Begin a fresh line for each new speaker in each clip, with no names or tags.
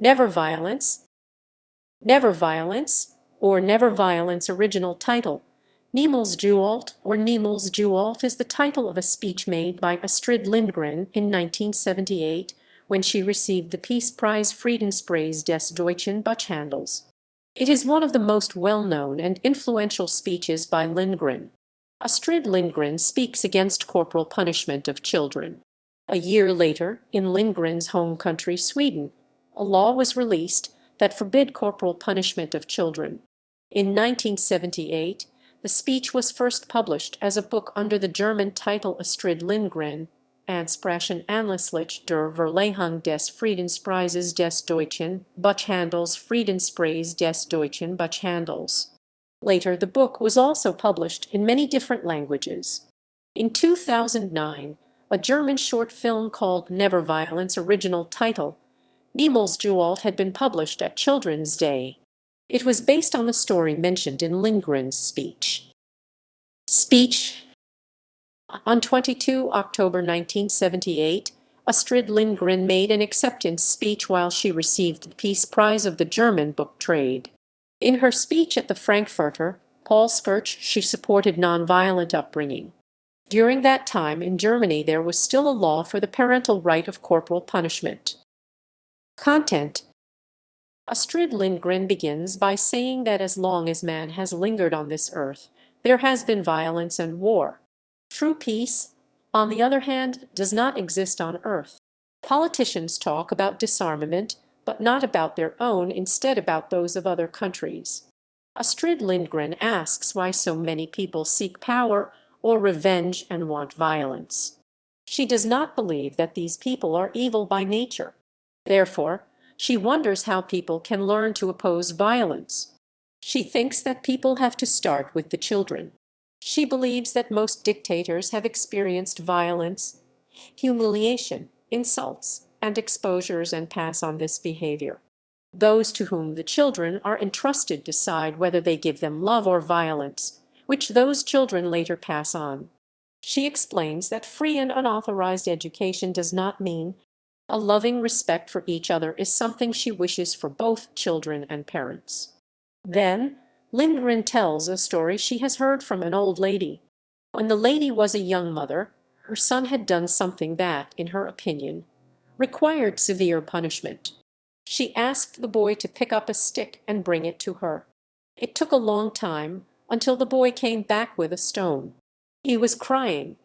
Never Violence, Never Violence, or Never Violence original title. Niemals Gewalt or Niemals Gewalt is the title of a speech made by Astrid Lindgren in 1978 when she received the Peace Prize Friedenspreis des Deutschen Buchhandels. It is one of the most well-known and influential speeches by Lindgren. Astrid Lindgren speaks against corporal punishment of children. A year later, in Lindgren's home country Sweden, a law was released that forbid corporal punishment of children. In 1978, the speech was first published as a book under the German title Astrid Lindgren, Ansprachen anlässlich der Verleihung des Friedenspreises des Deutschen Buchhandels Friedenspreis des Deutschen Buchhandels. Later, the book was also published in many different languages. In 2009, a German short film called Never Violence original title, Niemals Gewalt, had been published at Children's Day. It was based on the story mentioned in Lindgren's speech. On 22 October 1978, Astrid Lindgren made an acceptance speech while she received the Peace Prize of the German book trade. In her speech at the Frankfurter Paulskirche, she supported nonviolent upbringing. During that time in Germany there was still a law for the parental right of corporal punishment. Content. Astrid Lindgren begins by saying that as long as man has lingered on this earth, there has been violence and war. True peace, on the other hand, does not exist on earth. Politicians talk about disarmament, but not about their own, instead about those of other countries. Astrid Lindgren asks why so many people seek power or revenge and want violence. She does not believe that these people are evil by nature. Therefore, she wonders how people can learn to oppose violence. She thinks that people have to start with the children. She believes that most dictators have experienced violence, humiliation, insults, and exposures and pass on this behavior. Those to whom the children are entrusted decide whether they give them love or violence, which those children later pass on. She explains that free and unauthorized education does not mean a loving respect for each other is something she wishes for both children and parents. Then, Lindgren tells a story she has heard from an old lady. When the lady was a young mother, her son had done something that, in her opinion, required severe punishment. She asked the boy to pick up a stick and bring it to her. It took a long time, until the boy came back with a stone. He was crying.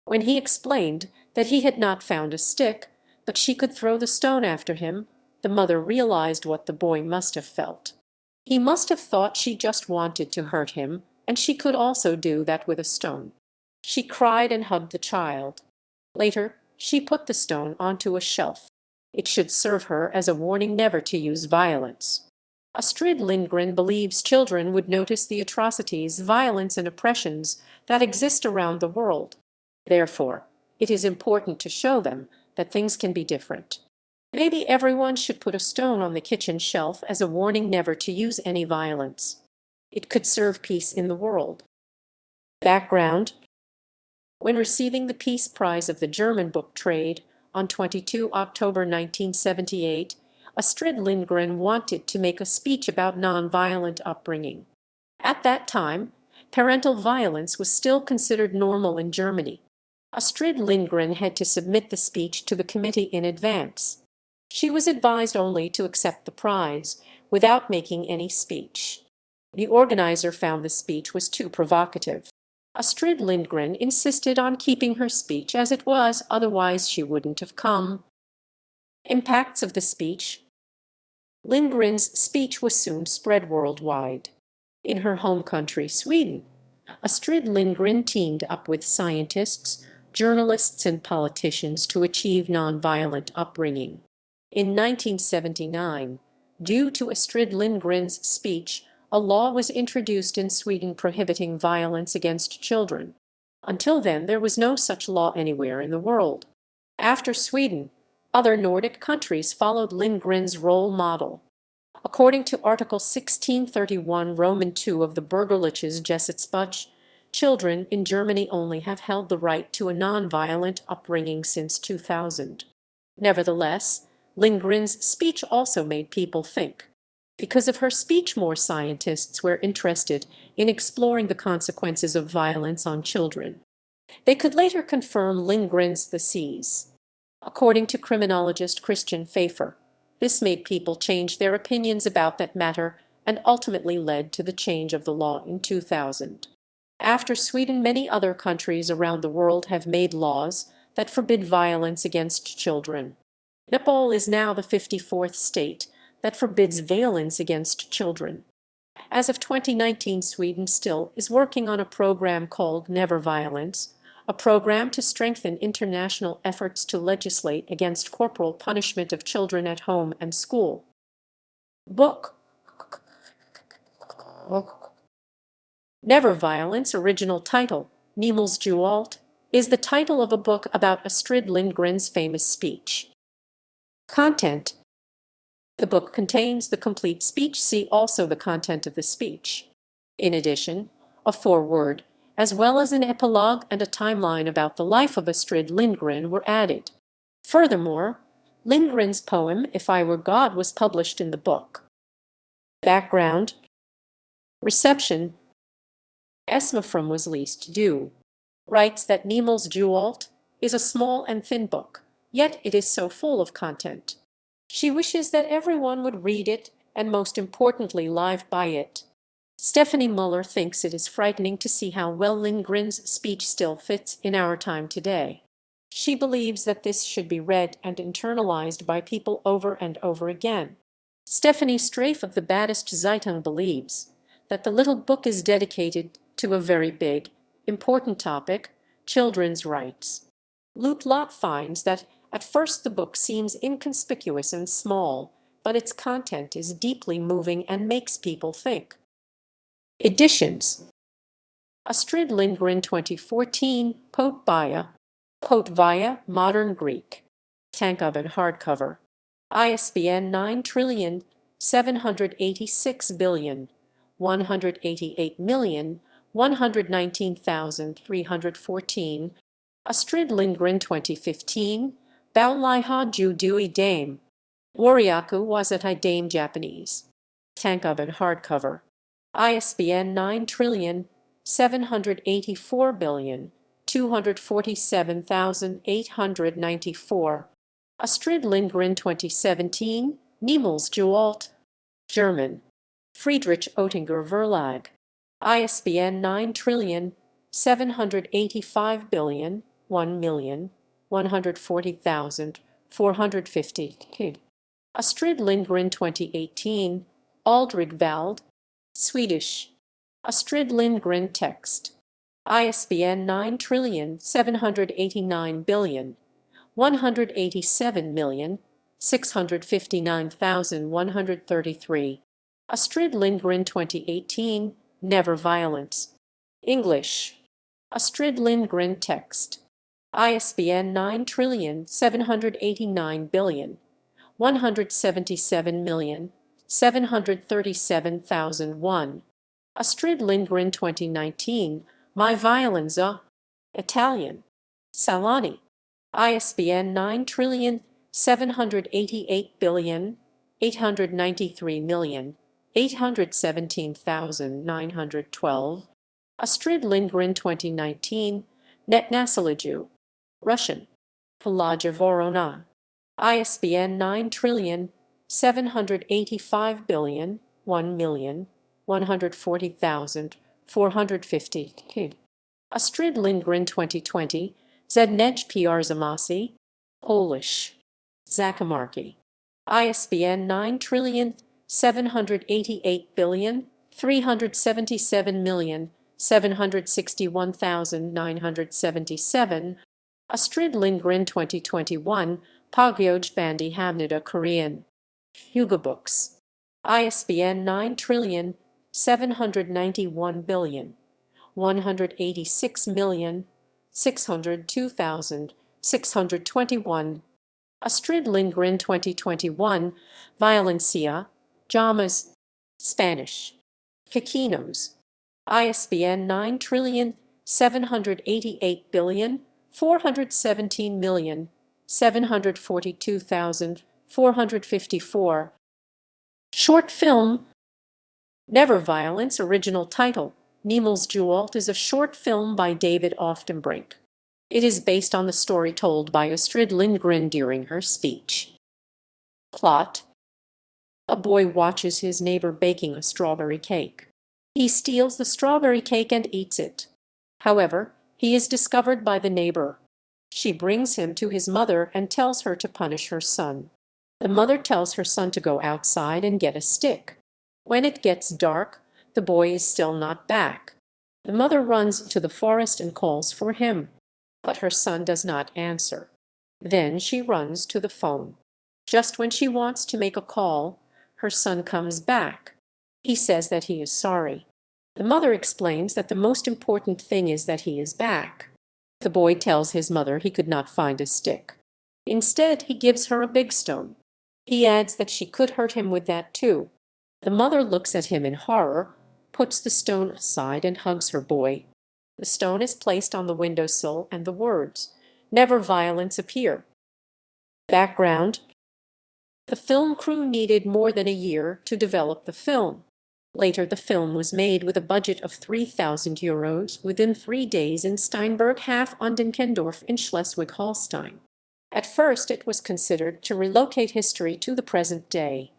When he explained that he had not found a stick, but she could throw the stone after him, the mother realized what the boy must have felt. He must have thought she just wanted to hurt him, and she could also do that with a stone. She cried and hugged the child. Later, she put the stone onto a shelf. It should serve her as a warning never to use violence. Astrid Lindgren believes children would notice the atrocities, violence, and oppressions that exist around the world. Therefore, it is important to show them that things can be different. Maybe everyone should put a stone on the kitchen shelf as a warning never to use any violence. It could serve peace in the world. Background. When receiving the Peace Prize of the German book trade on 22 October 1978, Astrid Lindgren wanted to make a speech about nonviolent upbringing. At that time, parental violence was still considered normal in Germany. Astrid Lindgren had to submit the speech to the committee in advance. She was advised only to accept the prize, without making any speech. The organizer found the speech was too provocative. Astrid Lindgren insisted on keeping her speech as it was, otherwise she wouldn't have come. Impacts of the speech. Lindgren's speech was soon spread worldwide. In her home country, Sweden, Astrid Lindgren teamed up with scientists, journalists, and politicians to achieve nonviolent upbringing. In 1979, due to Astrid Lindgren's speech, a law was introduced in Sweden prohibiting violence against children. Until then, there was no such law anywhere in the world. After Sweden, other Nordic countries followed Lindgren's role model. According to Article 1631 Roman II of the Bürgerliches Gesetzbuch, children in Germany only have held the right to a non-violent upbringing since 2000. Nevertheless, Lindgren's speech also made people think. Because of her speech, more scientists were interested in exploring the consequences of violence on children. They could later confirm Lindgren's theses. According to criminologist Christian Pfeiffer, this made people change their opinions about that matter and ultimately led to the change of the law in 2000. After Sweden, many other countries around the world have made laws that forbid violence against children. Nepal is now the 54th state that forbids violence against children. As of 2019, Sweden still is working on a program called Never Violence, a program to strengthen international efforts to legislate against corporal punishment of children at home and school. Book Never Violence, original title, Niemals Gewalt, is the title of a book about Astrid Lindgren's famous speech. Content: the book contains the complete speech. See also the content of the speech. In addition, a foreword, as well as an epilogue and a timeline about the life of Astrid Lindgren were added. Furthermore, Lindgren's poem If I Were God was published in the book. Background: reception. Esma from Was Least Do writes that Niemals Gewalt is a small and thin book, yet it is so full of content. She wishes that everyone would read it and, most importantly, live by it. Stephanie Muller thinks it is frightening to see how well Lindgren's speech still fits in our time today. She believes that this should be read and internalized by people over and over again. Stephanie Strafe of the Baddest Zeitung believes that the little book is dedicated to a very big, important topic: children's rights. Lute Lot finds that at first the book seems inconspicuous and small, but its content is deeply moving and makes people think. Editions: Astrid Lindgren 2014, Potvaya, Modern Greek. Tankoven hardcover. ISBN 9786188119314. Astrid Lindgren 2015, Baulaiha Ju Dui Dame. Wariaku Wazatai Dame Japanese. Tankoven hardcover. ISBN 9784247,894. Astrid Lindgren 2017, Niemals Gewalt. German. Friedrich Oettinger Verlag. ISBN 9785000 1,140,450. Astrid Lindgren 2018, Aldrig Vald. Swedish. Astrid Lindgren text. ISBN 9789187659133. Astrid Lindgren 2018, Never Violence. English. Astrid Lindgren text. ISBN 9789177737001. Astrid Lindgren 2019, My Violenza. Italian. Salani. ISBN 978888893817912. Astrid Lindgren 2019, Netnasiliju. Russian. Pelagia Vorona. ISBN 9785000 1,140,450. Astrid Lindgren 2020, Zednej Piarzamasi. Polish. Zakamarki. ISBN 9788377761977. Astrid Lindgren 2021, Pagyoj Bandi Hamnida Korean. Hugo Books. ISBN 9781186602621. Astrid Lindgren 2021, Violencia, Llamas. Spanish. Caquinos. ISBN 9788417,742,4 454. Short film Never Violence. Original title Niemals Gewalt is a short film by David Oftenbrink. It is based on the story told by Astrid Lindgren during her speech. Plot: a boy watches his neighbor baking a strawberry cake. He steals the strawberry cake and eats it. However, he is discovered by the neighbor. She brings him to his mother and tells her to punish her son. The mother tells her son to go outside and get a stick. When it gets dark, the boy is still not back. The mother runs to the forest and calls for him, but her son does not answer. Then she runs to the phone. Just when she wants to make a call, her son comes back. He says that he is sorry. The mother explains that the most important thing is that he is back. The boy tells his mother he could not find a stick. Instead, he gives her a big stone. He adds that she could hurt him with that too. The mother looks at him in horror, puts the stone aside and hugs her boy. The stone is placed on the windowsill and the words, "Never Violence," appear. Background: the film crew needed more than a year to develop the film. Later, the film was made with a budget of €3,000 within 3 days in Steinberg Half Undenkendorf in Schleswig-Holstein. At first, it was considered to relocate history to the present day.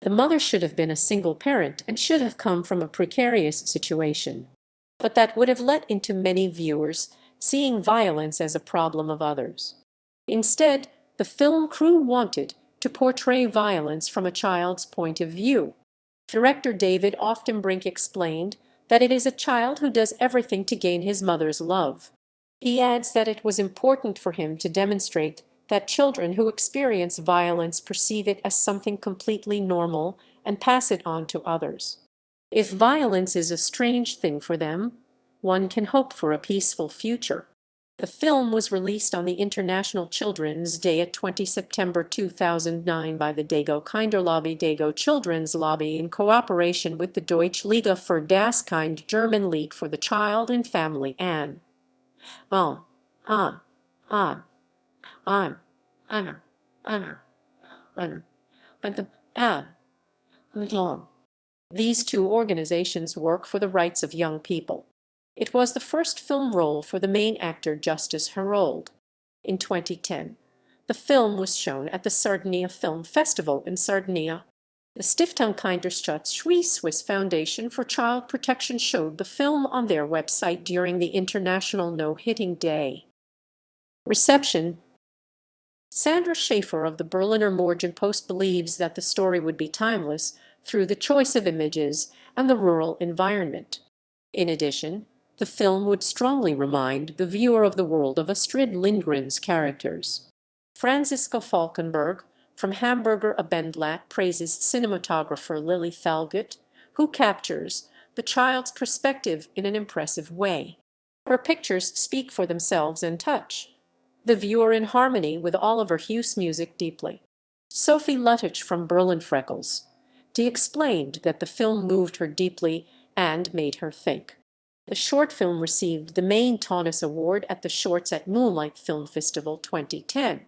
The mother should have been a single parent and should have come from a precarious situation. But that would have led into many viewers seeing violence as a problem of others. Instead, the film crew wanted to portray violence from a child's point of view. Director David Oftenbrink explained that it is a child who does everything to gain his mother's love. He adds that it was important for him to demonstrate that children who experience violence perceive it as something completely normal and pass it on to others. If violence is a strange thing for them, one can hope for a peaceful future. The film was released on the International Children's Day at 20 September 2009 by the Dago Kinderlobby Dago Children's Lobby in cooperation with the Deutsche Liga für das Kind German League for the Child and Family and Oh, ah, ah, I'm, honor, honor, honor, but the long. These two organizations work for the rights of young people. It was the first film role for the main actor Justus Herold. In 2010, the film was shown at the Sardinia Film Festival in Sardinia. The Stiftung Kinderschutz Swiss Foundation for Child Protection showed the film on their website during the International No-Hitting Day. Reception: Sandra Schaefer of the Berliner Morgenpost believes that the story would be timeless through the choice of images and the rural environment. In addition, the film would strongly remind the viewer of the world of Astrid Lindgren's characters. Franziska Falkenberg from Hamburger Abendblatt praises cinematographer Lily Thalgut, who captures the child's perspective in an impressive way. Her pictures speak for themselves and touch the viewer in harmony with Oliver Hugh's music deeply. Sophie Luttich from Berlin Freckles explained that the film moved her deeply and made her think. The short film received the Main Taunus Award at the Shorts at Moonlight Film Festival 2010.